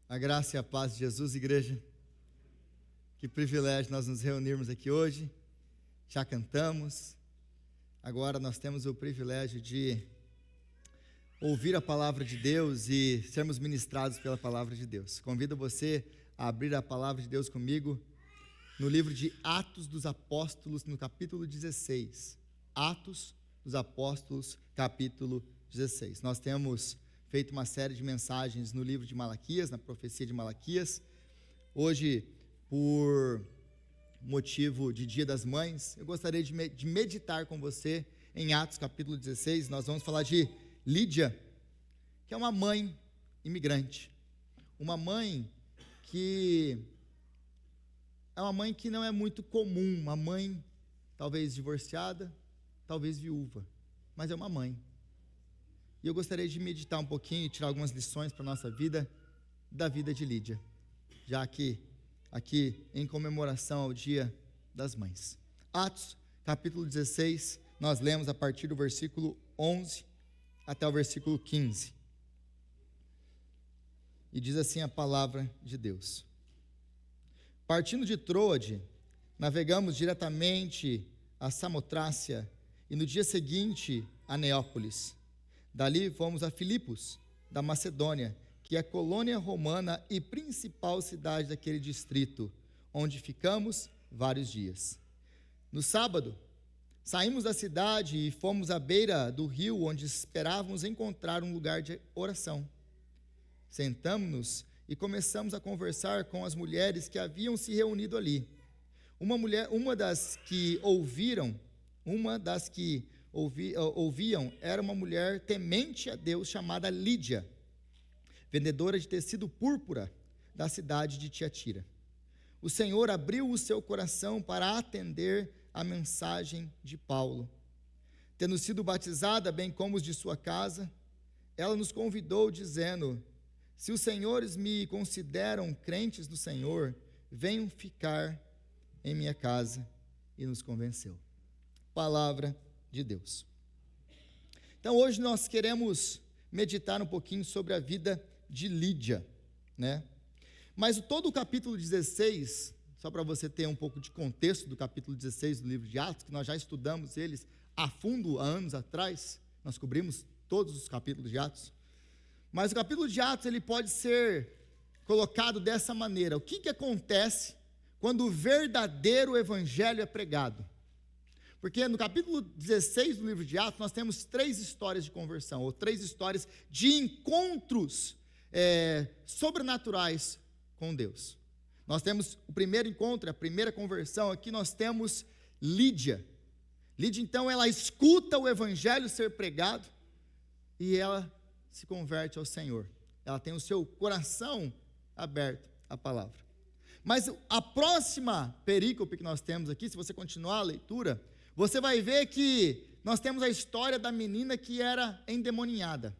A graça e a paz de Jesus, igreja. Que privilégio nós nos reunirmos aqui hoje. Já cantamos. Agora nós temos o privilégio de ouvir a palavra de Deus e sermos ministrados pela palavra de Deus. Convido você a abrir a palavra de Deus comigo no livro de Atos dos Apóstolos, no capítulo 16. Atos dos Apóstolos, capítulo 16. Nós temos feito uma série de mensagens no livro de Malaquias, na profecia de Malaquias. Hoje, por motivo de Dia das Mães, eu gostaria de meditar com você em Atos capítulo 16. Nós vamos falar de Lídia, que é uma mãe imigrante, uma mãe que não é muito comum, uma mãe talvez divorciada, talvez viúva, mas é uma mãe. E eu gostaria de meditar um pouquinho e tirar algumas lições para a nossa vida, da vida de Lídia, já que aqui em comemoração ao Dia das Mães. Atos, capítulo 16, nós lemos a partir do versículo 11 até o versículo 15. E diz assim a palavra de Deus. Partindo de Troade, navegamos diretamente a Samotrácia e no dia seguinte a Neópolis. Dali fomos a Filipos, da Macedônia, que é a colônia romana e principal cidade daquele distrito, onde ficamos vários dias. No sábado, saímos da cidade e fomos à beira do rio, onde esperávamos encontrar um lugar de oração. Sentamos-nos e começamos a conversar com as mulheres que haviam se reunido ali. Uma das que ouviam era uma mulher temente a Deus chamada Lídia, vendedora de tecido púrpura da cidade de Tiatira. O Senhor abriu o seu coração para atender a mensagem de Paulo. Tendo sido batizada, bem como os de sua casa, ela nos convidou dizendo: se os senhores me consideram crentes do Senhor, venham ficar em minha casa. E nos convenceu. Palavra de Deus. Então hoje nós queremos meditar um pouquinho sobre a vida de Lídia, né? Mas todo o capítulo 16, só para você ter um pouco de contexto do capítulo 16 do livro de Atos, que nós já estudamos eles a fundo há anos atrás, nós cobrimos todos os capítulos de Atos, mas o capítulo de Atos ele pode ser colocado dessa maneira: o que acontece quando o verdadeiro evangelho é pregado? Porque no capítulo 16 do livro de Atos, nós temos 3 histórias de conversão, ou 3 histórias de encontros sobrenaturais com Deus. Nós temos o primeiro encontro, a primeira conversão, aqui nós temos Lídia. Lídia, então, ela escuta o evangelho ser pregado e ela se converte ao Senhor. Ela tem o seu coração aberto à palavra. Mas a próxima perícope que nós temos aqui, se você continuar a leitura, você vai ver que nós temos a história da menina que era endemoniada.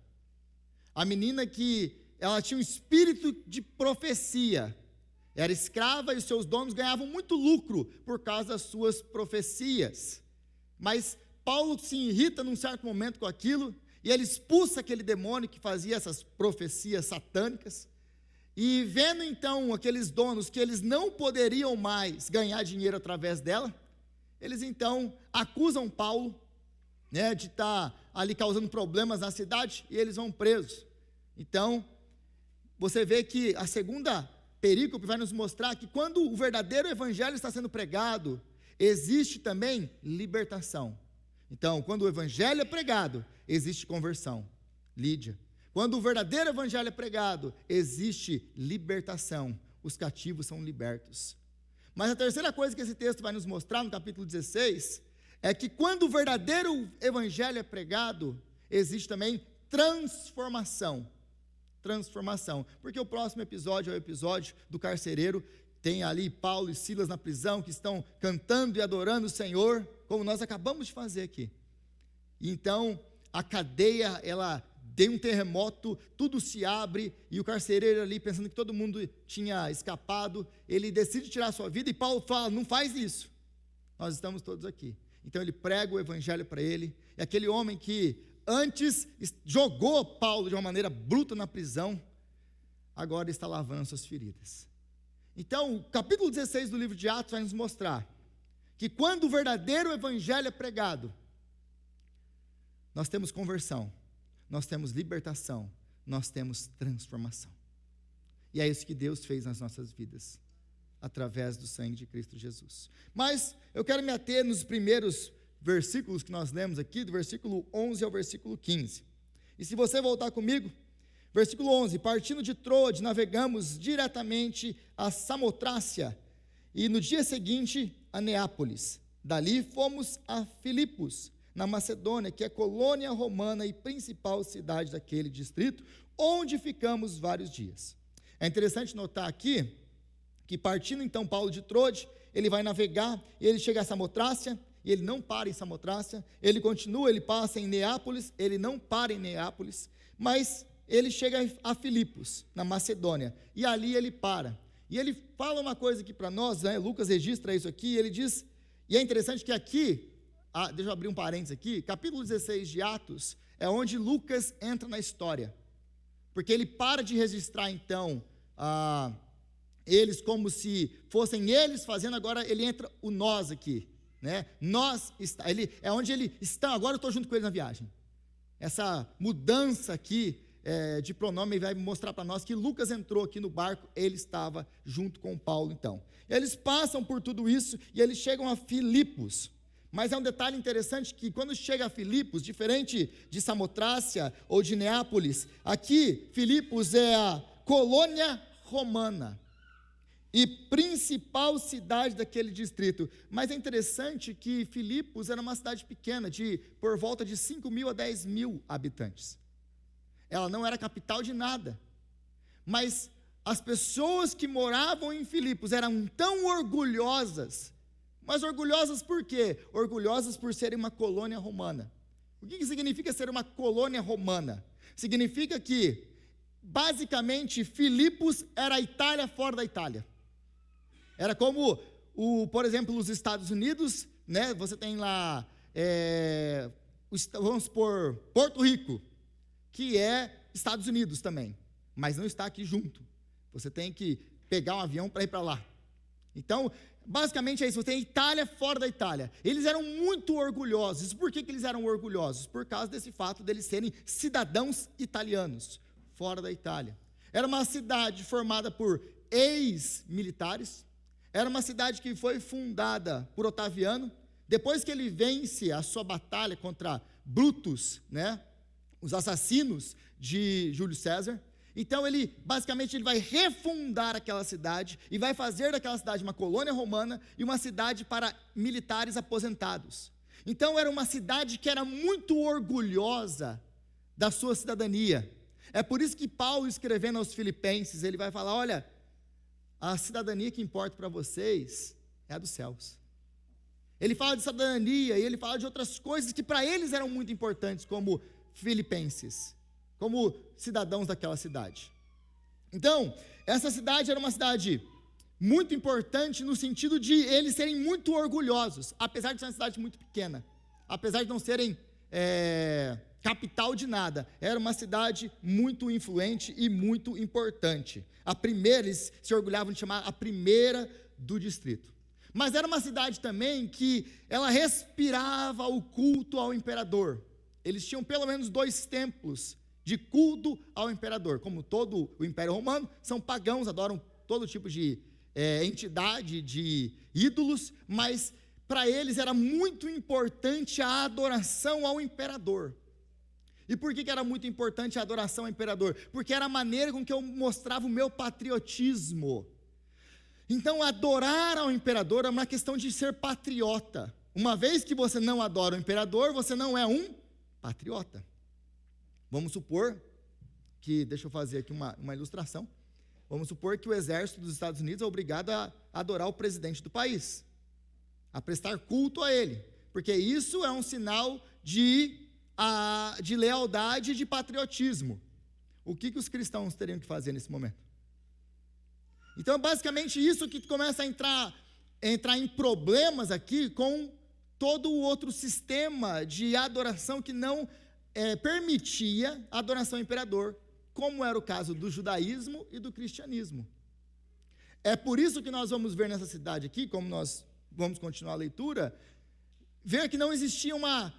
A menina que ela tinha um espírito de profecia. Era escrava e os seus donos ganhavam muito lucro por causa das suas profecias. Mas Paulo se irrita num certo momento com aquilo e ele expulsa aquele demônio que fazia essas profecias satânicas. E vendo então aqueles donos que eles não poderiam mais ganhar dinheiro através dela, eles então acusam Paulo, né, de estar ali causando problemas na cidade, e eles vão presos. Então, você vê que a segunda perícope vai nos mostrar que quando o verdadeiro evangelho está sendo pregado, existe também libertação. Então, quando o evangelho é pregado, existe conversão. Lídia. Quando o verdadeiro evangelho é pregado, existe libertação. Os cativos são libertos. Mas a terceira coisa que esse texto vai nos mostrar no capítulo 16 é que quando o verdadeiro evangelho é pregado, existe também transformação. Transformação. Porque o próximo episódio é o episódio do carcereiro. Tem ali Paulo e Silas na prisão que estão cantando e adorando o Senhor, como nós acabamos de fazer aqui. Então, a cadeia, ela deu um terremoto, tudo se abre, e o carcereiro ali, pensando que todo mundo tinha escapado, ele decide tirar a sua vida, e Paulo fala: não faz isso, nós estamos todos aqui. Então ele prega o evangelho para ele, e aquele homem que antes jogou Paulo de uma maneira bruta na prisão, agora está lavando suas feridas. Então, o capítulo 16 do livro de Atos vai nos mostrar que quando o verdadeiro evangelho é pregado, nós temos conversão, nós temos libertação, nós temos transformação. E é isso que Deus fez nas nossas vidas, através do sangue de Cristo Jesus. Mas eu quero me ater nos primeiros versículos que nós lemos aqui, do versículo 11 ao versículo 15. E se você voltar comigo, versículo 11, partindo de Troade, navegamos diretamente a Samotrácia, e no dia seguinte a Neápolis. Dali fomos a Filipos, na Macedônia, que é colônia romana e principal cidade daquele distrito, onde ficamos vários dias. É interessante notar aqui, que partindo então Paulo de Troade, ele vai navegar, ele chega a Samotrácia, e ele não para em Samotrácia, ele continua, ele passa em Neápolis, ele não para em Neápolis, mas ele chega a Filipos, na Macedônia, e ali ele para. E ele fala uma coisa aqui para nós, né? Lucas registra isso aqui, ele diz, e é interessante que aqui, deixa eu abrir um parênteses aqui, capítulo 16 de Atos, é onde Lucas entra na história, porque ele para de registrar então, eles como se fossem eles fazendo, agora ele entra o nós aqui, né? Nós, é onde ele está, agora eu estou junto com ele na viagem. Essa mudança aqui de pronome vai mostrar para nós que Lucas entrou aqui no barco, ele estava junto com Paulo então. Eles passam por tudo isso e eles chegam a Filipos. Mas é um detalhe interessante que quando chega a Filipos, diferente de Samotrácia ou de Neápolis, aqui Filipos é a colônia romana e principal cidade daquele distrito. Mas é interessante que Filipos era uma cidade pequena, por volta de 5.000 a 10.000 habitantes. Ela não era capital de nada, mas as pessoas que moravam em Filipos eram tão orgulhosas. Mas orgulhosas por quê? Orgulhosas por serem uma colônia romana. O que significa ser uma colônia romana? Significa que, basicamente, Filipos era a Itália fora da Itália. Era como, por exemplo, os Estados Unidos, né? Você tem lá, vamos supor, Porto Rico, que é Estados Unidos também, mas não está aqui junto. Você tem que pegar um avião para ir para lá. Então, basicamente é isso, você tem a Itália fora da Itália. Eles eram muito orgulhosos. Por que eles eram orgulhosos? Por causa desse fato deles serem cidadãos italianos, fora da Itália. Era uma cidade formada por ex-militares, era uma cidade que foi fundada por Otaviano, depois que ele vence a sua batalha contra Brutus, né, os assassinos de Júlio César. Então ele vai refundar aquela cidade e vai fazer daquela cidade uma colônia romana e uma cidade para militares aposentados. Então era uma cidade que era muito orgulhosa da sua cidadania. É por isso que Paulo, escrevendo aos Filipenses, ele vai falar, olha, a cidadania que importa para vocês é a dos céus. Ele fala de cidadania e ele fala de outras coisas que para eles eram muito importantes, como filipenses, como cidadãos daquela cidade. Então, essa cidade era uma cidade muito importante no sentido de eles serem muito orgulhosos, apesar de ser uma cidade muito pequena, apesar de não serem capital de nada, era uma cidade muito influente e muito importante. A primeira, eles se orgulhavam de chamar a primeira do distrito. Mas era uma cidade também que ela respirava o culto ao imperador. Eles tinham pelo menos 2 templos de culto ao imperador. Como todo o Império Romano, são pagãos, adoram todo tipo de entidade, de ídolos, mas para eles era muito importante a adoração ao imperador. E por que era muito importante a adoração ao imperador? Porque era a maneira com que eu mostrava o meu patriotismo. Então, adorar ao imperador é uma questão de ser patriota. Uma vez que você não adora o imperador, você não é um patriota. Vamos supor que, deixa eu fazer aqui uma ilustração, vamos supor que o exército dos Estados Unidos é obrigado a adorar o presidente do país, a prestar culto a ele, porque isso é um sinal de lealdade e de patriotismo. O que os cristãos teriam que fazer nesse momento? Então, basicamente, isso que começa a entrar em problemas aqui com todo o outro sistema de adoração que não permitia a adoração ao imperador. como era o caso do judaísmo e do cristianismo. É por isso que nós vamos ver nessa cidade aqui, como nós vamos continuar a leitura, ver que não existia uma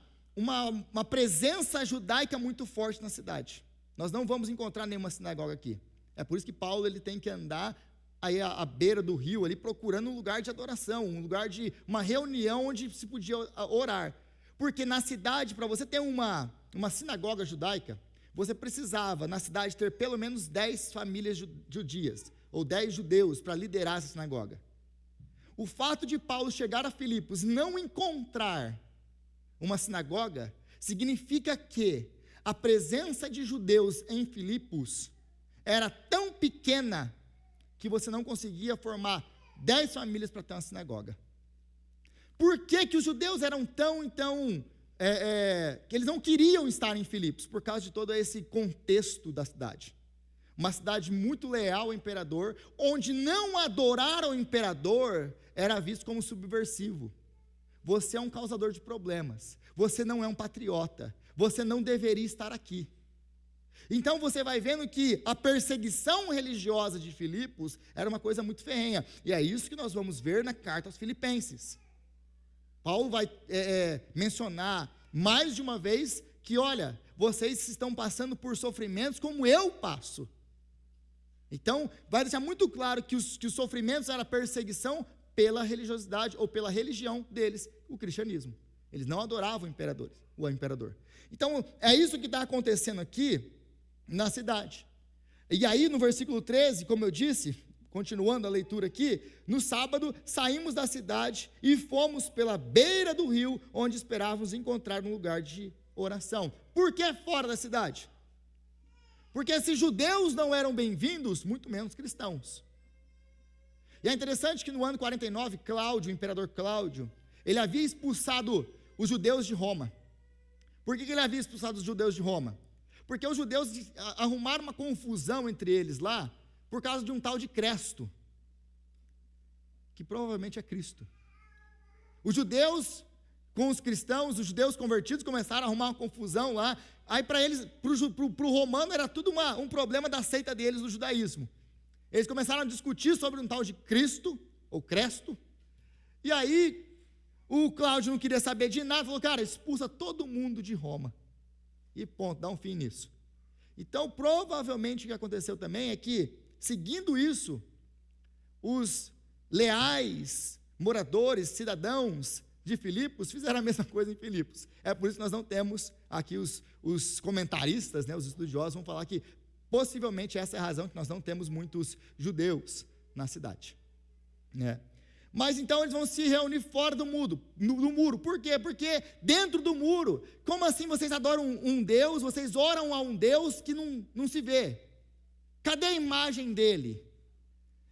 presença judaica muito forte na cidade. Nós não vamos encontrar nenhuma sinagoga aqui. É por isso que Paulo ele tem que andar aí à beira do rio, ali procurando um lugar de adoração, um lugar de uma reunião onde se podia orar. Porque na cidade, para você ter uma sinagoga judaica, você precisava, na cidade, ter pelo menos 10 famílias judias, ou 10 judeus, para liderar essa sinagoga. O fato de Paulo chegar a Filipos e não encontrar uma sinagoga, significa que a presença de judeus em Filipos era tão pequena que você não conseguia formar 10 famílias para ter uma sinagoga. Por que os judeus eram que eles não queriam estar em Filipos? Por causa de todo esse contexto da cidade. Uma cidade muito leal ao imperador, onde não adorar ao imperador era visto como subversivo. Você é um causador de problemas, você não é um patriota, você não deveria estar aqui. Então você vai vendo que a perseguição religiosa de Filipos era uma coisa muito ferrenha, e é isso que nós vamos ver na carta aos Filipenses. Paulo vai mencionar mais de uma vez que, olha, vocês estão passando por sofrimentos como eu passo. Então, vai deixar muito claro que os sofrimentos eram perseguição pela religiosidade ou pela religião deles, o cristianismo. Eles não adoravam o imperador. Então, é isso que está acontecendo aqui na cidade. E aí, no versículo 13, como eu disse, continuando a leitura aqui, no sábado, saímos da cidade e fomos pela beira do rio, onde esperávamos encontrar um lugar de oração. Por que fora da cidade? Porque se judeus não eram bem-vindos, muito menos cristãos. E é interessante que no ano 49, Cláudio, o imperador Cláudio, ele havia expulsado os judeus de Roma. Por que ele havia expulsado os judeus de Roma? Porque os judeus arrumaram uma confusão entre eles lá, por causa de um tal de Cresto, que provavelmente é Cristo. Os judeus com os cristãos, os judeus convertidos começaram a arrumar uma confusão lá. Aí para eles, para o romano era tudo um problema da seita deles do judaísmo. Eles começaram a discutir sobre um tal de Cristo, ou Cresto, e aí o Cláudio não queria saber de nada, falou, cara, expulsa todo mundo de Roma, e ponto, dá um fim nisso. Então provavelmente o que aconteceu também é que, seguindo isso, os leais moradores, cidadãos de Filipos, fizeram a mesma coisa em Filipos. É por isso que nós não temos aqui os comentaristas, os estudiosos vão falar que possivelmente essa é a razão que nós não temos muitos judeus na cidade. Mas então eles vão se reunir fora do muro. Por quê? Porque dentro do muro, como assim vocês adoram um Deus, vocês oram a um Deus que não se vê? Cadê a imagem dele?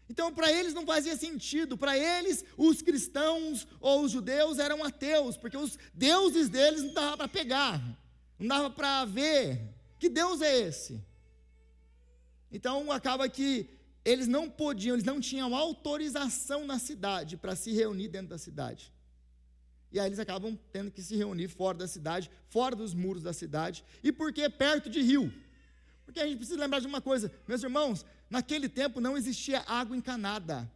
Então, para eles não fazia sentido. Para eles, os cristãos ou os judeus eram ateus, porque os deuses deles não dava para pegar, não dava para ver. Que Deus é esse? Então, acaba que eles não podiam, eles não tinham autorização na cidade para se reunir dentro da cidade. E aí eles acabam tendo que se reunir fora da cidade, fora dos muros da cidade. E por que perto de rio? Porque a gente precisa lembrar de uma coisa, meus irmãos, naquele tempo não existia água encanada.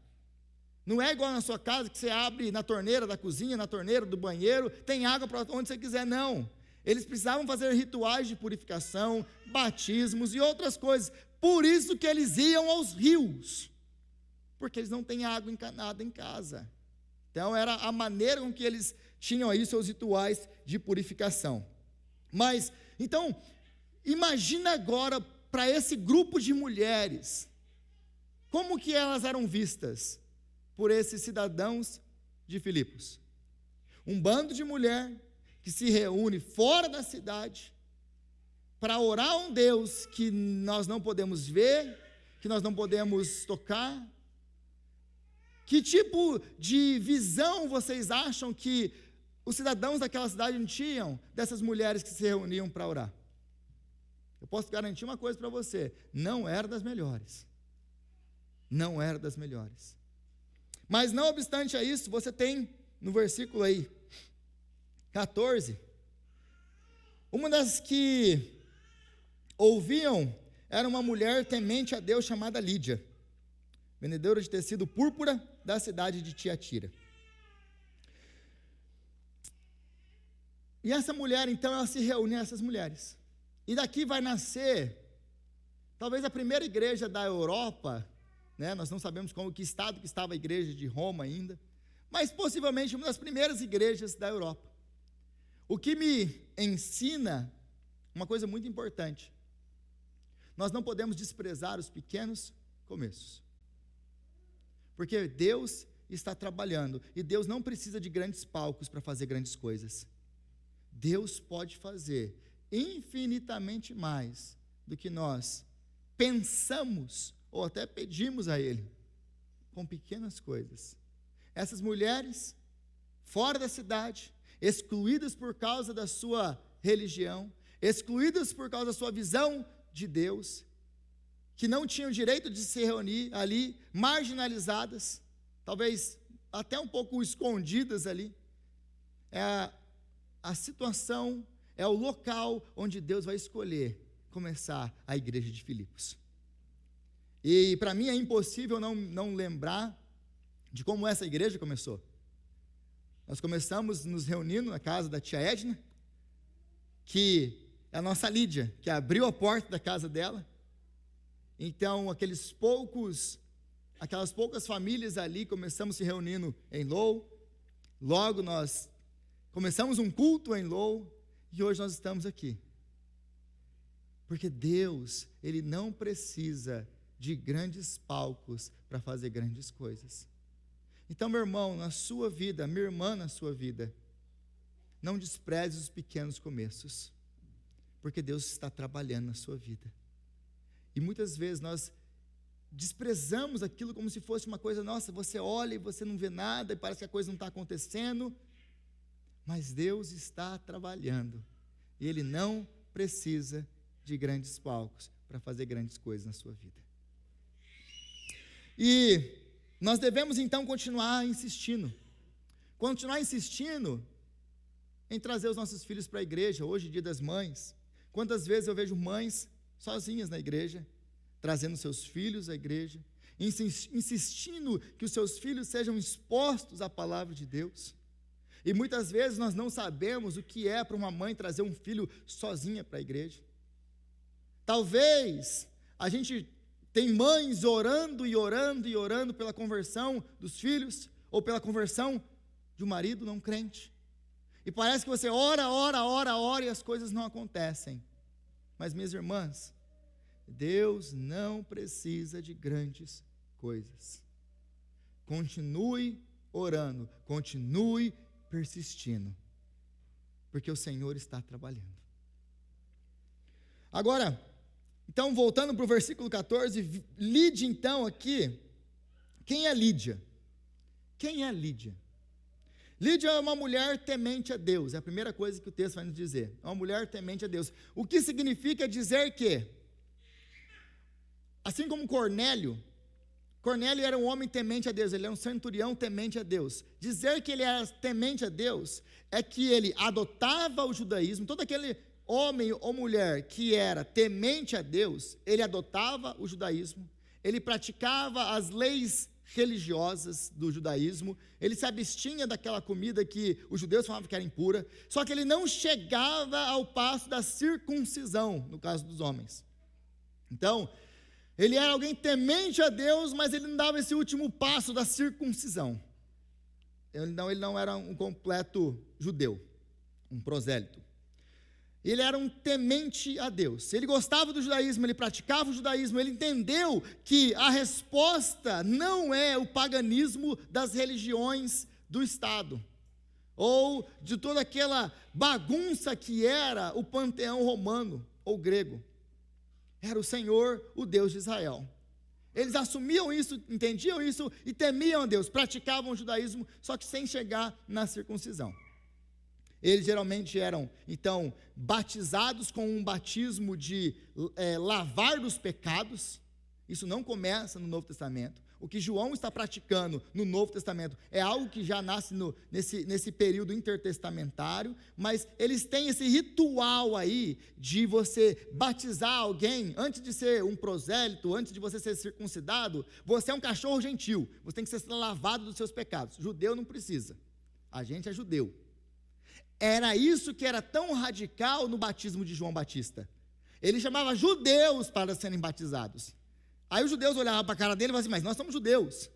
Não é igual na sua casa que você abre na torneira da cozinha, na torneira do banheiro, tem água para onde você quiser, não. Eles precisavam fazer rituais de purificação, batismos e outras coisas. Por isso que eles iam aos rios, porque eles não têm água encanada em casa. Então era a maneira com que eles tinham aí seus rituais de purificação. Mas, então, imagina agora para esse grupo de mulheres, como que elas eram vistas por esses cidadãos de Filipos? Um bando de mulher que se reúne fora da cidade para orar a um Deus que nós não podemos ver, que nós não podemos tocar. Que tipo de visão vocês acham que os cidadãos daquela cidade tinham dessas mulheres que se reuniam para orar? Eu posso garantir uma coisa para você, não era das melhores. Não era das melhores. Mas não obstante a isso, você tem no versículo aí, 14, uma das que ouviam era uma mulher temente a Deus chamada Lídia, vendedora de tecido púrpura da cidade de Tiatira. E essa mulher, então, ela se reúne a essas mulheres. E daqui vai nascer, talvez a primeira igreja da Europa, né? Nós não sabemos que estado que estava a igreja de Roma ainda, mas possivelmente uma das primeiras igrejas da Europa. O que me ensina uma coisa muito importante: nós não podemos desprezar os pequenos começos, porque Deus está trabalhando, e Deus não precisa de grandes palcos para fazer grandes coisas. Deus pode fazer infinitamente mais do que nós pensamos ou até pedimos a Ele, com pequenas coisas. Essas mulheres, fora da cidade, excluídas por causa da sua religião, excluídas por causa da sua visão de Deus, que não tinham direito de se reunir ali, marginalizadas, talvez até um pouco escondidas ali, a situação, é o local onde Deus vai escolher começar a igreja de Filipos. E para mim é impossível não lembrar de como essa igreja começou. Nós começamos nos reunindo na casa da tia Edna, que é a nossa Lídia, que abriu a porta da casa dela. Então, aquelas poucas famílias ali, começamos se reunindo em Lowell. Logo nós começamos um culto em Lowell, e hoje nós estamos aqui. Porque Deus, Ele não precisa de grandes palcos para fazer grandes coisas. Então, meu irmão, na sua vida, minha irmã na sua vida, não despreze os pequenos começos, porque Deus está trabalhando na sua vida. E muitas vezes nós desprezamos aquilo como se fosse uma coisa, nossa, você olha e você não vê nada, e parece que a coisa não está acontecendo, mas Deus está trabalhando, e Ele não precisa de grandes palcos para fazer grandes coisas na sua vida. E nós devemos então continuar insistindo em trazer os nossos filhos para a igreja. Hoje, Dia das Mães, quantas vezes eu vejo mães sozinhas na igreja, trazendo seus filhos à igreja, insistindo que os seus filhos sejam expostos à palavra de Deus. E muitas vezes nós não sabemos o que é para uma mãe trazer um filho sozinha para a igreja. Talvez a gente tem mães orando e orando e orando pela conversão dos filhos, ou pela conversão de um marido não crente. E parece que você ora e as coisas não acontecem. Mas, minhas irmãs, Deus não precisa de grandes coisas. Continue orando, continue persistindo, porque o Senhor está trabalhando. Agora, então, voltando para o versículo 14, Lídia, então, aqui, quem é Lídia? Quem é Lídia? Lídia é uma mulher temente a Deus, é a primeira coisa que o texto vai nos dizer, é uma mulher temente a Deus. O que significa dizer que, assim como Cornélio era um homem temente a Deus, ele era um centurião temente a Deus. Dizer que ele era temente a Deus é que ele adotava o judaísmo, todo aquele homem ou mulher que era temente a Deus, ele adotava o judaísmo, ele praticava as leis religiosas do judaísmo, ele se abstinha daquela comida que os judeus falavam que era impura, só que ele não chegava ao passo da circuncisão, no caso dos homens. Então, ele era alguém temente a Deus, mas ele não dava esse último passo da circuncisão. Ele não era um completo judeu, um prosélito. Ele era um temente a Deus, ele gostava do judaísmo, ele praticava o judaísmo, ele entendeu que a resposta não é o paganismo das religiões do Estado, ou de toda aquela bagunça que era o panteão romano ou grego. Era o Senhor, o Deus de Israel. Eles assumiam isso, entendiam isso e temiam a Deus, praticavam o judaísmo, só que sem chegar na circuncisão. Eles geralmente eram, então, batizados com um batismo de lavar dos pecados. Isso não começa no Novo Testamento. O que João está praticando no Novo Testamento é algo que já nasce nesse período intertestamentário, mas eles têm esse ritual aí de você batizar alguém antes de ser um prosélito, antes de você ser circuncidado. Você é um cachorro gentil, você tem que ser lavado dos seus pecados. Judeu não precisa, a gente é judeu. Era isso que era tão radical no batismo de João Batista. Ele chamava judeus para serem batizados. Aí os judeus olhavam para a cara dele e falavam assim: mas nós somos judeus,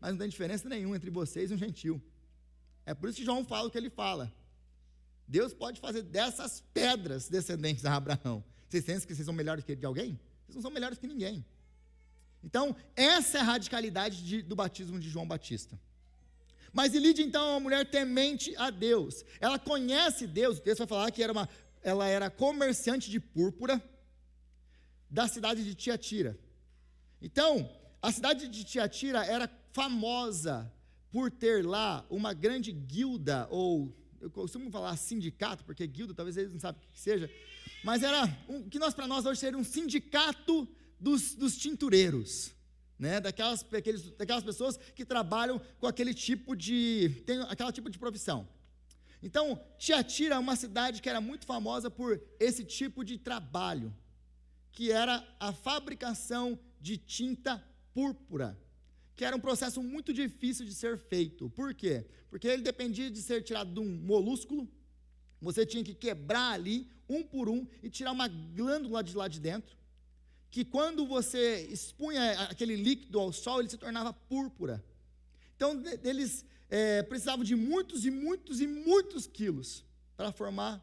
mas não tem diferença nenhuma entre vocês e um gentil. É por isso que João fala o que ele fala. Deus pode fazer dessas pedras descendentes de Abraão. Vocês pensam que vocês são melhores que de alguém? Vocês não são melhores que ninguém. Então, essa é a radicalidade do batismo de João Batista. Mas Lídia, então, é uma mulher temente a Deus. Ela conhece Deus. O texto vai falar que ela era comerciante de púrpura da cidade de Tiatira. Então, a cidade de Tiatira era famosa por ter lá uma grande guilda, ou eu costumo falar sindicato, porque guilda talvez eles não sabem o que seja, mas era que para nós hoje seria um sindicato dos tintureiros. Né, daquelas pessoas que trabalham com aquele tipo de profissão. Então, Tiatira é uma cidade que era muito famosa por esse tipo de trabalho, que era a fabricação de tinta púrpura, que era um processo muito difícil de ser feito. Por quê? Porque ele dependia de ser tirado de um molúsculo, você tinha que quebrar ali, um por um, e tirar uma glândula de lá de dentro, que quando você expunha aquele líquido ao sol, ele se tornava púrpura. Então, eles precisavam de muitos e muitos e muitos quilos para formar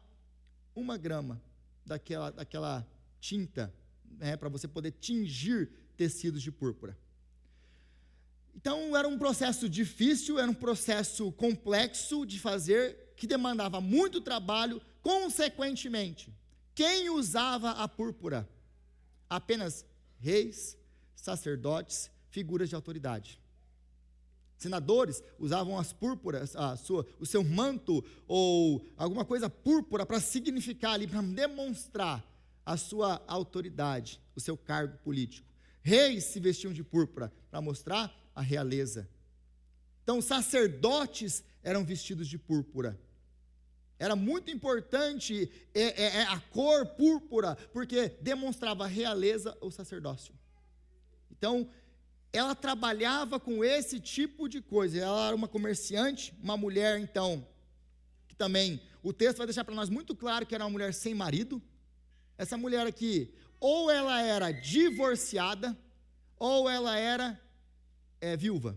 1 grama daquela tinta, né, para você poder tingir tecidos de púrpura. Então, era um processo difícil, era um processo complexo de fazer, que demandava muito trabalho. Consequentemente, quem usava a púrpura? Apenas reis, sacerdotes, figuras de autoridade. Senadores usavam as púrpuras, o seu manto ou alguma coisa púrpura para significar ali, para demonstrar a sua autoridade, o seu cargo político. Reis se vestiam de púrpura para mostrar a realeza. Então, sacerdotes eram vestidos de púrpura. Era muito importante a cor púrpura, porque demonstrava a realeza ou sacerdócio. Então, ela trabalhava com esse tipo de coisa. Ela era uma comerciante, uma mulher, então, que também, o texto vai deixar para nós muito claro que era uma mulher sem marido. Essa mulher aqui, ou ela era divorciada, ou ela era viúva.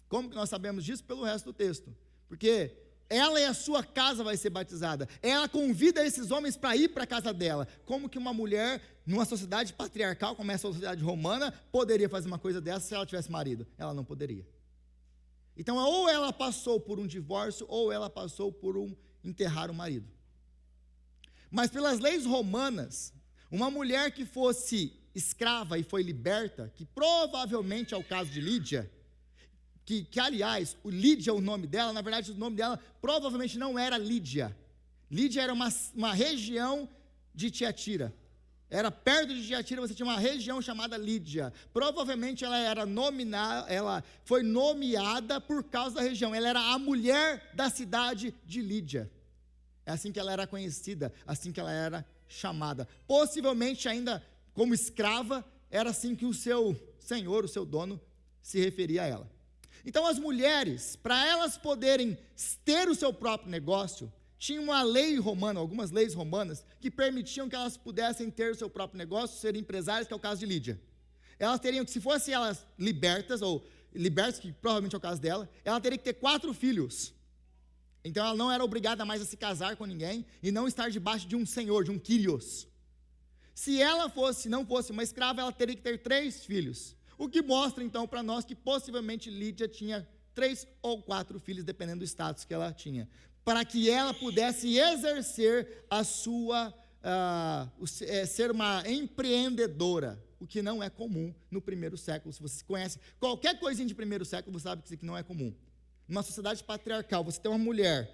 Como que nós sabemos disso? Pelo resto do texto. Porque ela e a sua casa vai ser batizada. Ela convida esses homens para ir para a casa dela. Como que uma mulher, numa sociedade patriarcal, como é a sociedade romana, poderia fazer uma coisa dessa se ela tivesse marido? Ela não poderia. Então, ou ela passou por um divórcio, ou ela passou por enterrar o marido. Mas pelas leis romanas, uma mulher que fosse escrava e foi liberta, que provavelmente é o caso de Lídia, que aliás, o Lídia, o nome dela, na verdade o nome dela provavelmente não era Lídia. Lídia era uma região de Tiatira. Era perto de Tiatira, você tinha uma região chamada Lídia. Provavelmente ela foi nomeada por causa da região. Ela era a mulher da cidade de Lídia. É assim que ela era conhecida, assim que ela era chamada. Possivelmente ainda como escrava, era assim que o seu senhor, o seu dono, se referia a ela. Então as mulheres, para elas poderem ter o seu próprio negócio, tinha uma lei romana, algumas leis romanas, que permitiam que elas pudessem ter o seu próprio negócio, serem empresárias, que é o caso de Lídia. Elas teriam que, se fossem elas libertas, que provavelmente é o caso dela, ela teria que ter 4 filhos. Então ela não era obrigada mais a se casar com ninguém, e não estar debaixo de um senhor, de um Kyrios. Se ela não fosse uma escrava, ela teria que ter 3 filhos. O que mostra, então, para nós que possivelmente Lídia tinha 3 ou 4 filhos, dependendo do status que ela tinha, para que ela pudesse exercer a sua, ser uma empreendedora, o que não é comum no primeiro século. Se você conhece qualquer coisinha de primeiro século, você sabe que isso aqui não é comum. Numa sociedade patriarcal, você tem uma mulher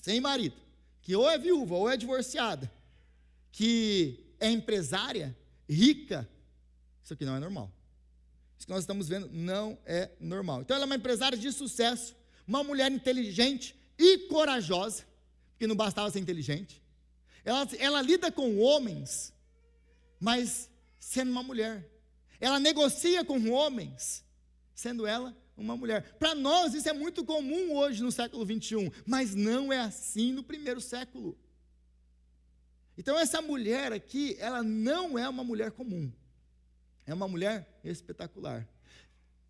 sem marido, que ou é viúva ou é divorciada, que é empresária, rica, isso aqui não é normal. Isso que nós estamos vendo não é normal. Então ela é uma empresária de sucesso, uma mulher inteligente e corajosa, porque não bastava ser inteligente. Ela lida com homens, mas sendo uma mulher. Ela negocia com homens, sendo ela uma mulher. Para nós isso é muito comum hoje no século 21, mas não é assim no primeiro século. Então essa mulher aqui, ela não é uma mulher comum, é uma mulher espetacular.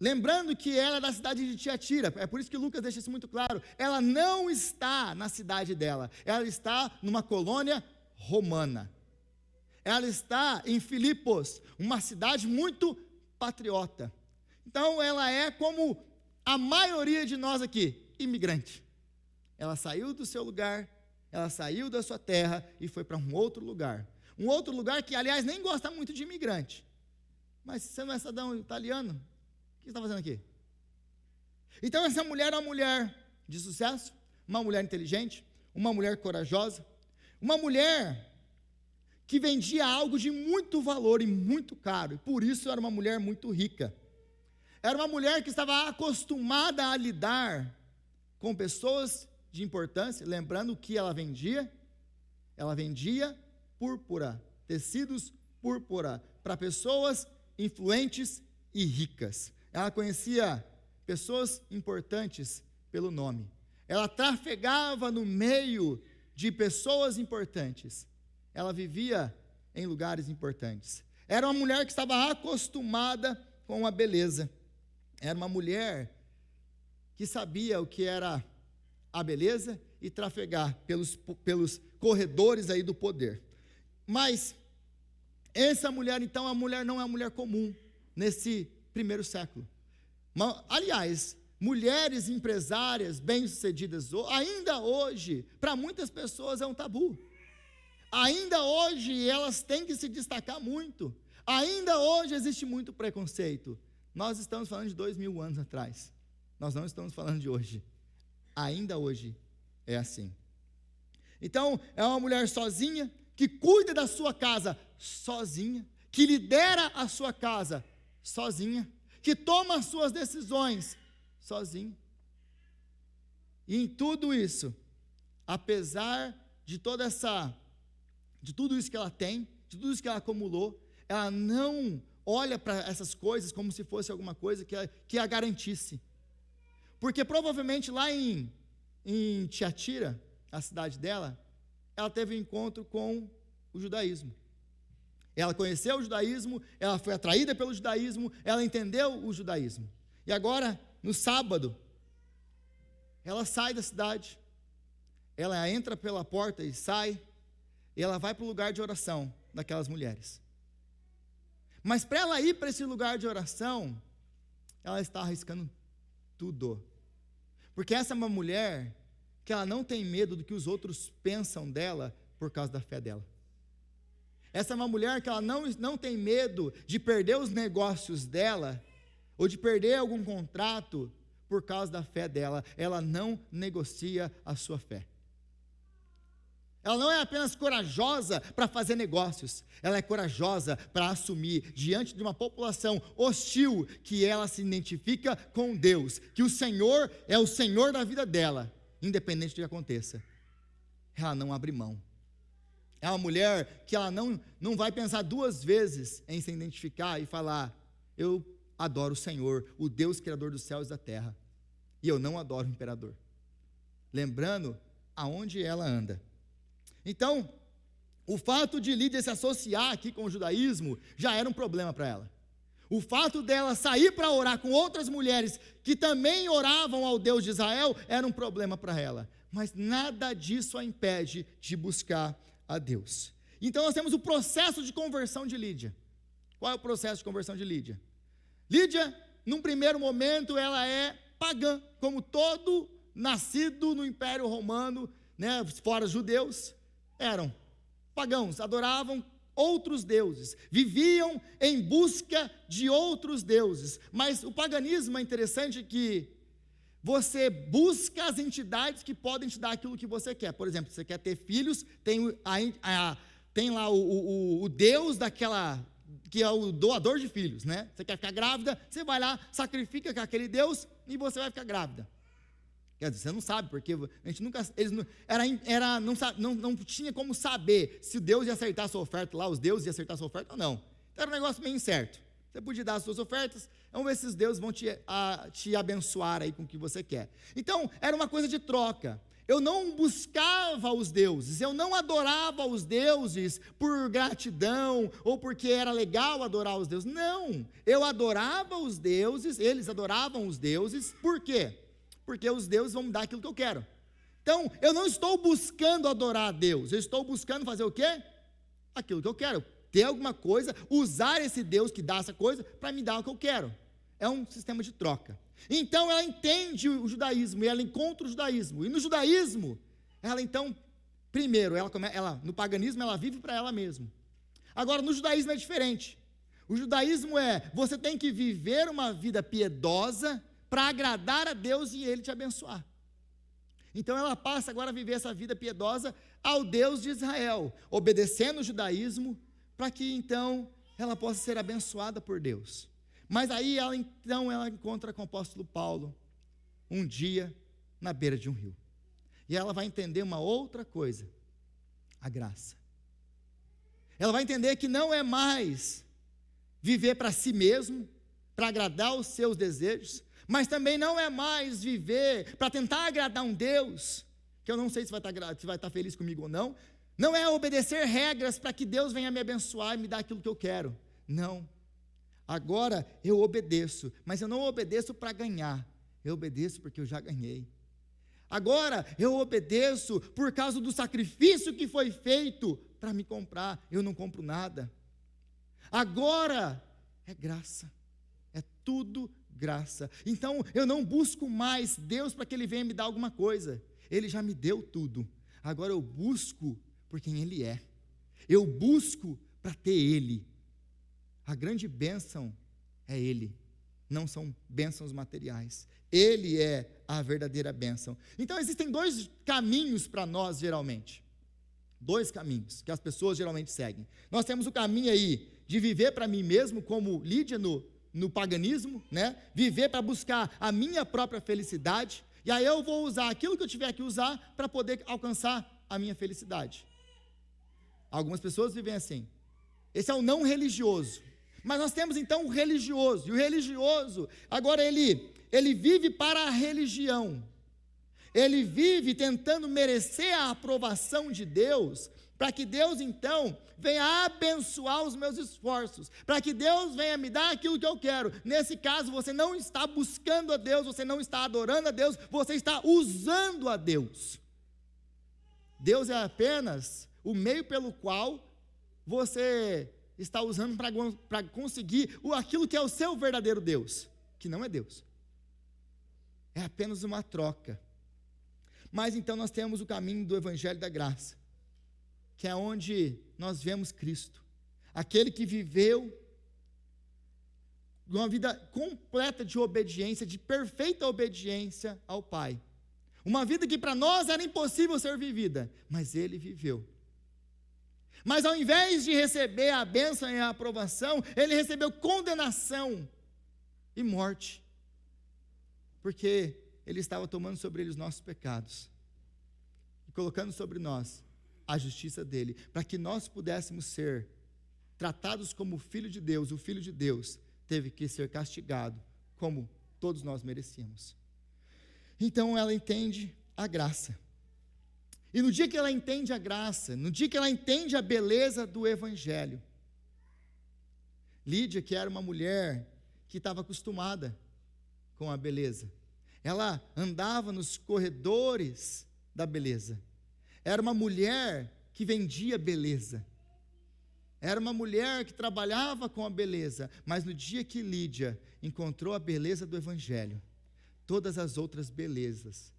Lembrando que ela é da cidade de Tiatira, é por isso que Lucas deixa isso muito claro, ela não está na cidade dela, ela está numa colônia romana. Ela está em Filipos, uma cidade muito patriota. Então ela é como a maioria de nós aqui, imigrante. Ela saiu do seu lugar, ela saiu da sua terra e foi para um outro lugar. Um outro lugar que, aliás, nem gosta muito de imigrante. Mas você não é cidadão italiano? O que você está fazendo aqui? Então essa mulher é uma mulher de sucesso, uma mulher inteligente, uma mulher corajosa, uma mulher que vendia algo de muito valor e muito caro, e por isso era uma mulher muito rica. Era uma mulher que estava acostumada a lidar com pessoas de importância, lembrando que ela vendia púrpura, tecidos púrpura, para pessoas influentes e ricas. Ela conhecia pessoas importantes pelo nome. Ela trafegava no meio de pessoas importantes. Ela vivia em lugares importantes. Era uma mulher que estava acostumada com a beleza. Era uma mulher que sabia o que era a beleza e trafegar pelos corredores aí do poder. Mas essa mulher, então, a mulher não é uma mulher comum nesse primeiro século. Aliás, mulheres empresárias bem-sucedidas, ainda hoje, para muitas pessoas é um tabu. Ainda hoje elas têm que se destacar muito. Ainda hoje existe muito preconceito. Nós estamos falando de 2000 anos atrás. Nós não estamos falando de hoje. Ainda hoje é assim. Então, é uma mulher sozinha, que cuida da sua casa sozinha, que lidera a sua casa sozinha, que toma as suas decisões sozinha. E em tudo isso, apesar de tudo isso que ela tem, de tudo isso que ela acumulou, ela não olha para essas coisas como se fosse alguma coisa que a garantisse. Porque provavelmente lá em Tiatira, a cidade dela, ela teve um encontro com o judaísmo. Ela conheceu o judaísmo, ela foi atraída pelo judaísmo, ela entendeu o judaísmo. E agora, no sábado, ela sai da cidade, ela entra pela porta e sai, e ela vai para o lugar de oração daquelas mulheres. Mas para ela ir para esse lugar de oração, ela está arriscando tudo. Porque essa é uma mulher que ela não tem medo do que os outros pensam dela por causa da fé dela. Essa é uma mulher que ela não tem medo de perder os negócios dela ou de perder algum contrato por causa da fé dela. Ela não negocia a sua fé. Ela não é apenas corajosa para fazer negócios, ela é corajosa para assumir diante de uma população hostil que ela se identifica com Deus, que o Senhor é o Senhor da vida dela, independente do que aconteça. Ela não abre mão. É uma mulher que ela não vai pensar duas vezes em se identificar e falar: eu adoro o Senhor, o Deus criador dos céus e da terra, e eu não adoro o imperador. Lembrando aonde ela anda. Então, o fato de Lídia se associar aqui com o judaísmo já era um problema para ela. O fato dela sair para orar com outras mulheres que também oravam ao Deus de Israel era um problema para ela. Mas nada disso a impede de buscar a Deus. Então nós temos o processo de conversão de Lídia. Qual é o processo de conversão de Lídia? Lídia, num primeiro momento, ela é pagã, como todo nascido no Império Romano, né, fora judeus, eram pagãos, adoravam outros deuses, viviam em busca de outros deuses. Mas o paganismo é interessante que você busca as entidades que podem te dar aquilo que você quer. Por exemplo, você quer ter filhos, tem lá o Deus que é o doador de filhos, né? Você quer ficar grávida, você vai lá, sacrifica com aquele Deus e você vai ficar grávida. Quer dizer, você não sabe, porque a gente nunca, eles não tinha como saber se Deus ia acertar a sua oferta lá, os deuses iam acertar a sua oferta ou não. Então era um negócio meio incerto. Você podia dar as suas ofertas, vamos ver se esses deuses vão te abençoar aí com o que você quer. Então, era uma coisa de troca. Eu não buscava os deuses, eu não adorava os deuses por gratidão, ou porque era legal adorar os deuses. Não, eu adorava os deuses, eles adoravam os deuses, por quê? Porque os deuses vão me dar aquilo que eu quero. Então, eu não estou buscando adorar a Deus, eu estou buscando fazer o quê? Aquilo que eu quero, ter alguma coisa, usar esse Deus que dá essa coisa, para me dar o que eu quero. É um sistema de troca. Então ela entende o judaísmo, e ela encontra o judaísmo, e no judaísmo, ela então, primeiro, no paganismo ela vive para ela mesma. Agora no judaísmo é diferente. O judaísmo você tem que viver uma vida piedosa, para agradar a Deus e Ele te abençoar. Então ela passa agora a viver essa vida piedosa ao Deus de Israel, obedecendo o judaísmo, para que então ela possa ser abençoada por Deus. Mas aí ela encontra com o apóstolo Paulo, um dia, na beira de um rio. E ela vai entender uma outra coisa, a graça. Ela vai entender que não é mais viver para si mesmo, para agradar os seus desejos, mas também não é mais viver para tentar agradar um Deus, que eu não sei se vai estar feliz comigo ou não. Não é obedecer regras para que Deus venha me abençoar e me dar aquilo que eu quero. Não. Agora eu obedeço, mas eu não obedeço para ganhar, eu obedeço porque eu já ganhei. Agora eu obedeço por causa do sacrifício que foi feito para me comprar, eu não compro nada. Agora é graça, é tudo graça. Então eu não busco mais Deus para que Ele venha me dar alguma coisa, Ele já me deu tudo. Agora eu busco por quem Ele é, eu busco para ter Ele. A grande bênção é Ele, não são bênçãos materiais. Ele é a verdadeira bênção. Então existem dois caminhos para nós geralmente, dois caminhos que as pessoas geralmente seguem. Nós temos o caminho aí de viver para mim mesmo, como Lídia no paganismo, né? Viver para buscar a minha própria felicidade, e aí eu vou usar aquilo que eu tiver que usar para poder alcançar a minha felicidade. Algumas pessoas vivem assim. Esse é o não religioso. Mas nós temos então o religioso, e o religioso, agora ele vive para a religião, ele vive tentando merecer a aprovação de Deus, para que Deus então venha abençoar os meus esforços, para que Deus venha me dar aquilo que eu quero. Nesse caso você não está buscando a Deus, você não está adorando a Deus, você está usando a Deus. Deus é apenas o meio pelo qual você está usando para conseguir aquilo que é o seu verdadeiro Deus, que não é Deus. É apenas uma troca. Mas então nós temos o caminho do Evangelho da Graça, que é onde nós vemos Cristo, aquele que viveu uma vida completa de obediência, de perfeita obediência ao Pai. Uma vida que para nós era impossível ser vivida, mas Ele viveu. Mas ao invés de receber a bênção e a aprovação, Ele recebeu condenação e morte, porque Ele estava tomando sobre Ele os nossos pecados, e colocando sobre nós a justiça dEle, para que nós pudéssemos ser tratados como filho de Deus. O Filho de Deus teve que ser castigado, como todos nós merecíamos. Então ela entende a graça. E no dia que ela entende a graça, no dia que ela entende a beleza do Evangelho, Lídia, que era uma mulher que estava acostumada com a beleza, ela andava nos corredores da beleza, era uma mulher que vendia beleza, era uma mulher que trabalhava com a beleza, mas no dia que Lídia encontrou a beleza do Evangelho, todas as outras belezas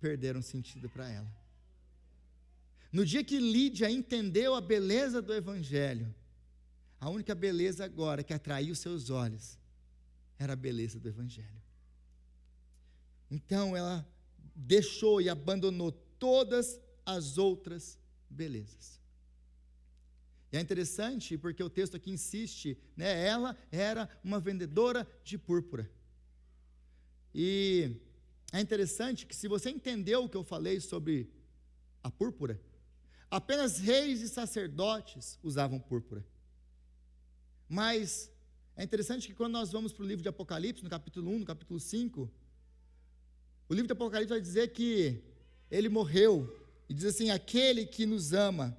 perderam sentido para ela. No dia que Lídia entendeu a beleza do Evangelho, a única beleza agora que atraiu seus olhos era a beleza do Evangelho. Então ela deixou e abandonou todas as outras belezas. E é interessante porque o texto aqui insiste, né? Ela era uma vendedora de púrpura. E é interessante que, se você entendeu o que eu falei sobre a púrpura, apenas reis e sacerdotes usavam púrpura. Mas é interessante que, quando nós vamos para o livro de Apocalipse, no capítulo 1, no capítulo 5, o livro de Apocalipse vai dizer que ele morreu, e diz assim: aquele que nos ama,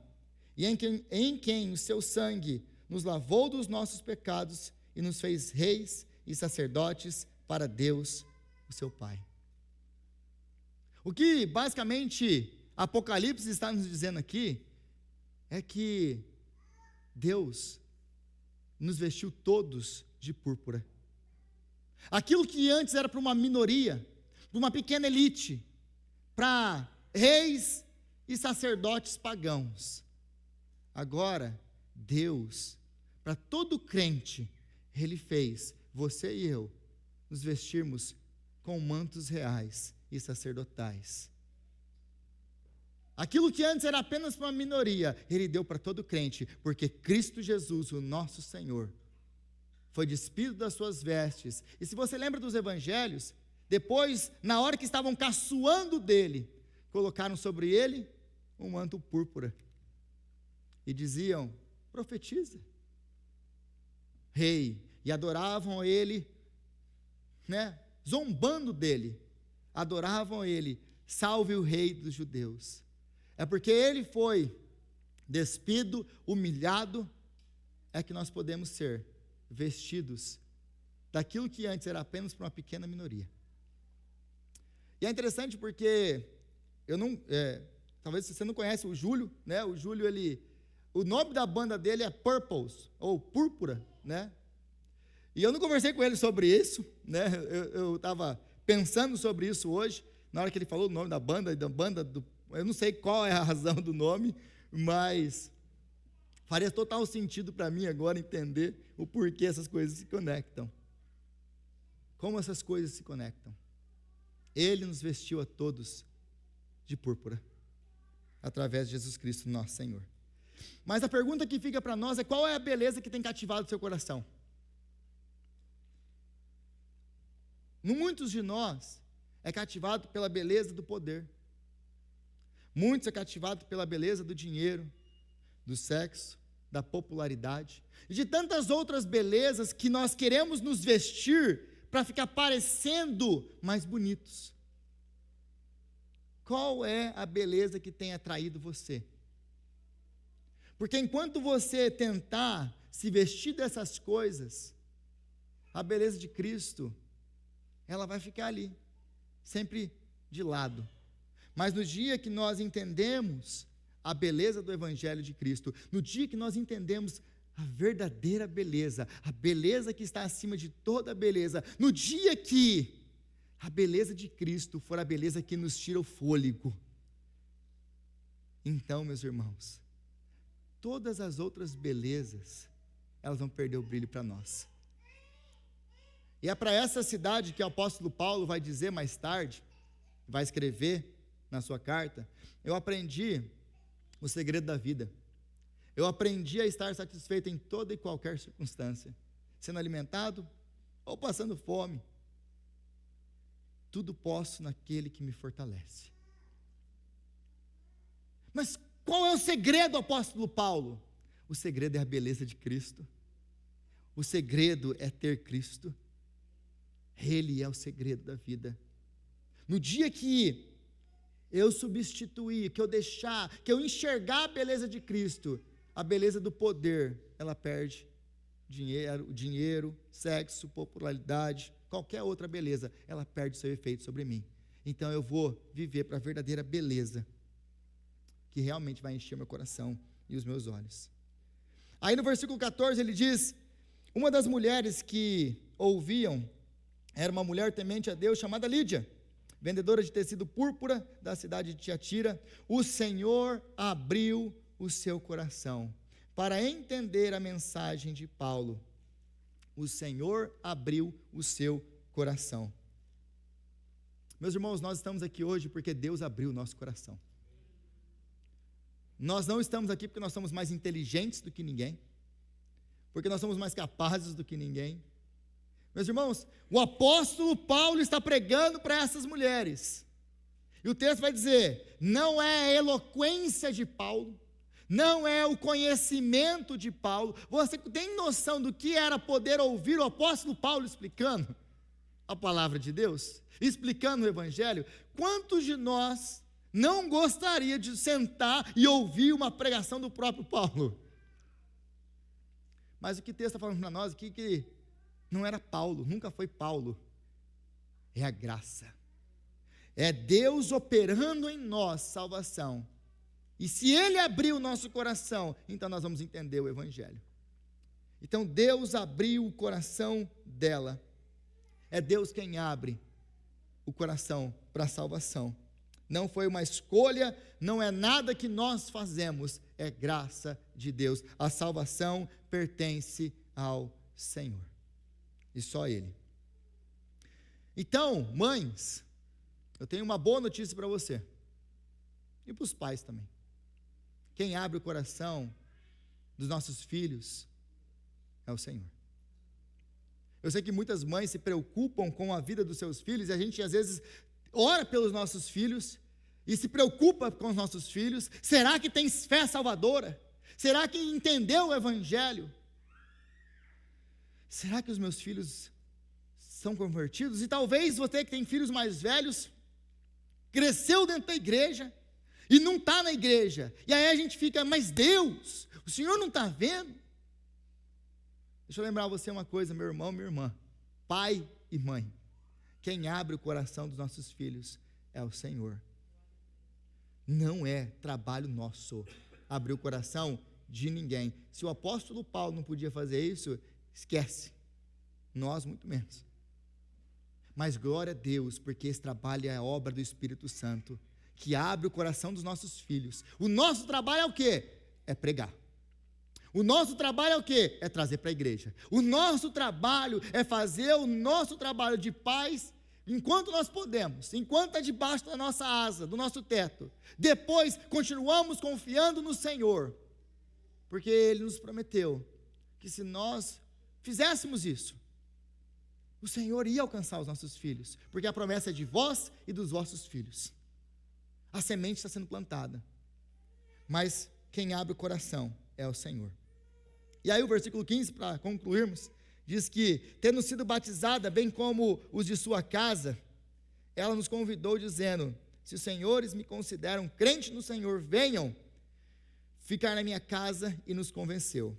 e em quem o seu sangue nos lavou dos nossos pecados e nos fez reis e sacerdotes para Deus, o seu Pai. O que basicamente Apocalipse está nos dizendo aqui é que Deus nos vestiu todos de púrpura. Aquilo que antes era para uma minoria, para uma pequena elite, para reis e sacerdotes pagãos, agora Deus, para todo crente, Ele fez você e eu nos vestirmos com mantos reais e sacerdotais. Aquilo que antes era apenas para uma minoria, Ele deu para todo crente, porque Cristo Jesus, o nosso Senhor, foi despido das suas vestes. E se você lembra dos evangelhos, depois, na hora que estavam caçoando dele, colocaram sobre ele um manto púrpura e diziam: profetiza, rei, e adoravam ele, né, zombando dele, adoravam ele: salve o rei dos judeus. É porque ele foi despido, humilhado, é que nós podemos ser vestidos daquilo que antes era apenas para uma pequena minoria. E é interessante porque talvez você não conhece o Júlio, né? O Júlio, o nome da banda dele é Purples, ou Púrpura, né? E eu não conversei com ele sobre isso, né? Eu estava pensando sobre isso hoje, na hora que ele falou o nome da banda eu não sei qual é a razão do nome, mas faria total sentido para mim agora entender o porquê essas coisas se conectam. Como essas coisas se conectam. Ele nos vestiu a todos de púrpura, através de Jesus Cristo, nosso Senhor. Mas a pergunta que fica para nós é: qual é a beleza que tem cativado o seu coração? Muitos de nós é cativado pela beleza do poder. Muitos é cativado pela beleza do dinheiro, do sexo, da popularidade e de tantas outras belezas que nós queremos nos vestir para ficar parecendo mais bonitos. Qual é a beleza que tem atraído você? Porque enquanto você tentar se vestir dessas coisas, a beleza de Cristo, ela vai ficar ali, sempre de lado. Mas no dia que nós entendemos a beleza do Evangelho de Cristo, no dia que nós entendemos a verdadeira beleza, a beleza que está acima de toda beleza, no dia que a beleza de Cristo for a beleza que nos tira o fôlego, então, meus irmãos, todas as outras belezas, elas vão perder o brilho para nós. E é para essa cidade que o apóstolo Paulo vai dizer mais tarde, vai escrever na sua carta: eu aprendi o segredo da vida. Eu aprendi a estar satisfeito em toda e qualquer circunstância, sendo alimentado ou passando fome. Tudo posso naquele que me fortalece. Mas qual é o segredo, apóstolo Paulo? O segredo é a beleza de Cristo. O segredo é ter Cristo. Ele é o segredo da vida. No dia que eu substituir, que eu deixar, que eu enxergar a beleza de Cristo, a beleza do poder, ela perde dinheiro, sexo, popularidade, qualquer outra beleza, ela perde seu efeito sobre mim. Então eu vou viver para a verdadeira beleza, que realmente vai encher meu coração e os meus olhos. Aí no versículo 14 ele diz: uma das mulheres que ouviam era uma mulher temente a Deus chamada Lídia, vendedora de tecido púrpura da cidade de Tiatira. O Senhor abriu o seu coração para entender a mensagem de Paulo. O Senhor abriu o seu coração. Meus irmãos, nós estamos aqui hoje porque Deus abriu o nosso coração. Nós não estamos aqui porque nós somos mais inteligentes do que ninguém, porque nós somos mais capazes do que ninguém. Meus irmãos, o apóstolo Paulo está pregando para essas mulheres, e o texto vai dizer, não é a eloquência de Paulo, não é o conhecimento de Paulo. Você tem noção do que era poder ouvir o apóstolo Paulo explicando a palavra de Deus, explicando o evangelho? Quantos de nós não gostaria de sentar e ouvir uma pregação do próprio Paulo? Mas o que o texto está falando para nós aqui, que não era Paulo, nunca foi Paulo, é a graça, é Deus operando em nós salvação, e se Ele abrir o nosso coração, então nós vamos entender o evangelho. Então Deus abriu o coração dela, é Deus quem abre o coração para a salvação, não foi uma escolha, não é nada que nós fazemos, é graça de Deus. A salvação pertence ao Senhor, e só Ele. Então, mães, eu tenho uma boa notícia para você, e para os pais também. Quem abre o coração dos nossos filhos é o Senhor. Eu sei que muitas mães se preocupam com a vida dos seus filhos, e a gente às vezes ora pelos nossos filhos, e se preocupa com os nossos filhos. Será que tem fé salvadora? Será que entendeu o evangelho? Será que os meus filhos são convertidos? E talvez você que tem filhos mais velhos, cresceu dentro da igreja, e não está na igreja, e aí a gente fica, mas Deus, o Senhor não está vendo? Deixa eu lembrar você uma coisa, meu irmão, minha irmã, pai e mãe, quem abre o coração dos nossos filhos é o Senhor. Não é trabalho nosso abrir o coração de ninguém. Se o apóstolo Paulo não podia fazer isso, esquece, nós muito menos. Mas glória a Deus, porque esse trabalho é a obra do Espírito Santo, que abre o coração dos nossos filhos. O nosso trabalho é o quê? É pregar. O nosso trabalho é o quê? É trazer para a igreja. O nosso trabalho é fazer o nosso trabalho de paz, enquanto nós podemos, enquanto está debaixo da nossa asa, do nosso teto. Depois, continuamos confiando no Senhor, porque Ele nos prometeu que se nós fizéssemos isso, o Senhor ia alcançar os nossos filhos, porque a promessa é de vós e dos vossos filhos. A semente está sendo plantada, mas quem abre o coração é o Senhor. E aí o versículo 15, para concluirmos, diz que, tendo sido batizada, bem como os de sua casa, ela nos convidou dizendo, se os senhores me consideram crente no Senhor, venham ficar na minha casa, e nos convenceu.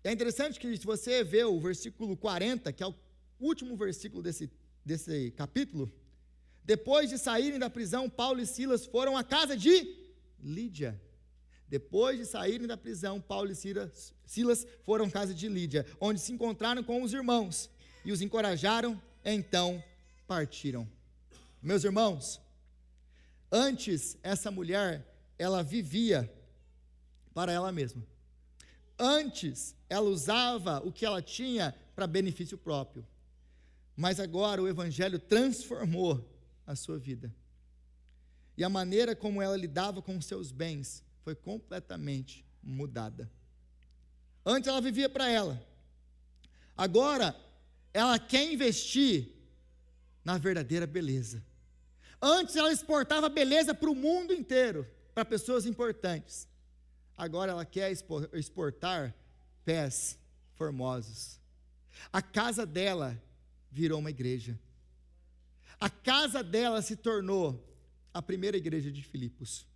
É interessante que se você vê o versículo 40, que é o último versículo desse capítulo, depois de saírem da prisão, Paulo e Silas foram à casa de Lídia. Depois de saírem da prisão, Paulo e Silas foram à casa de Lídia, onde se encontraram com os irmãos, e os encorajaram, então partiram. Meus irmãos, antes essa mulher, ela vivia para ela mesma. Antes, ela usava o que ela tinha para benefício próprio. Mas agora o evangelho transformou a sua vida. E a maneira como ela lidava com os seus bens foi completamente mudada. Antes ela vivia para ela. Agora ela quer investir na verdadeira beleza. Antes ela exportava beleza para o mundo inteiro, para pessoas importantes. Agora ela quer exportar pés formosos. A casa dela virou uma igreja. A casa dela se tornou a primeira igreja de Filipos.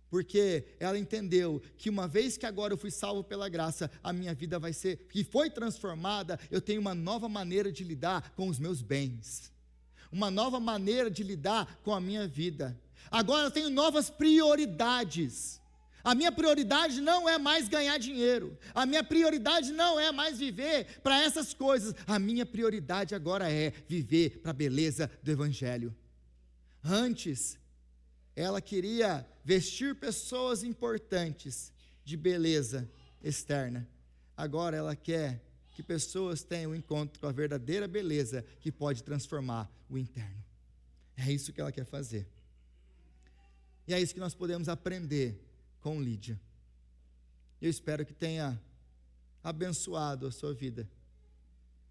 Porque ela entendeu que uma vez que agora eu fui salvo pela graça, a minha vida vai ser, que foi transformada, eu tenho uma nova maneira de lidar com os meus bens. Uma nova maneira de lidar com a minha vida. Agora eu tenho novas prioridades. A minha prioridade não é mais ganhar dinheiro. A minha prioridade não é mais viver para essas coisas. A minha prioridade agora é viver para a beleza do Evangelho. Antes, ela queria vestir pessoas importantes de beleza externa. Agora ela quer que pessoas tenham um encontro com a verdadeira beleza que pode transformar o interno. É isso que ela quer fazer. E é isso que nós podemos aprender com Lídia. Eu espero que tenha abençoado a sua vida.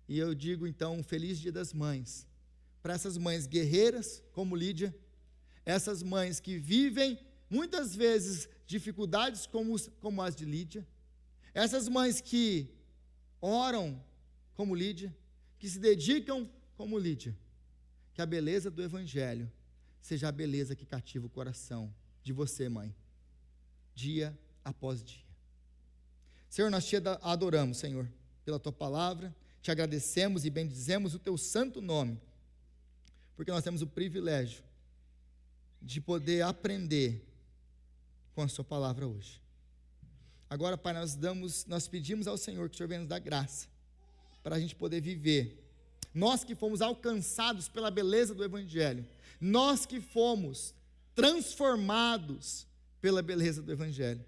E eu digo então um feliz Dia das Mães para essas mães guerreiras como Lídia, essas mães que vivem muitas vezes dificuldades como as de Lídia, essas mães que oram como Lídia, que se dedicam como Lídia. Que a beleza do Evangelho seja a beleza que cativa o coração de você, mãe, dia após dia. Senhor, nós te adoramos, Senhor, pela tua palavra, te agradecemos e bendizemos o teu santo nome, porque nós temos o privilégio de poder aprender com a sua palavra hoje. Agora, Pai, nós pedimos ao Senhor que o Senhor venha nos dar graça, para a gente poder viver. Nós que fomos alcançados pela beleza do Evangelho, nós que fomos transformados pela beleza do Evangelho,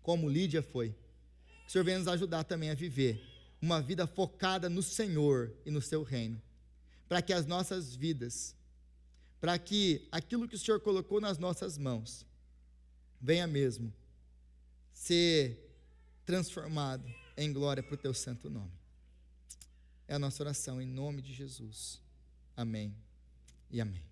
como Lídia foi, que o Senhor venha nos ajudar também a viver uma vida focada no Senhor e no seu reino, para que as nossas vidas, para que aquilo que o Senhor colocou nas nossas mãos, venha mesmo ser transformado em glória para o teu santo nome. É a nossa oração em nome de Jesus. Amém e amém.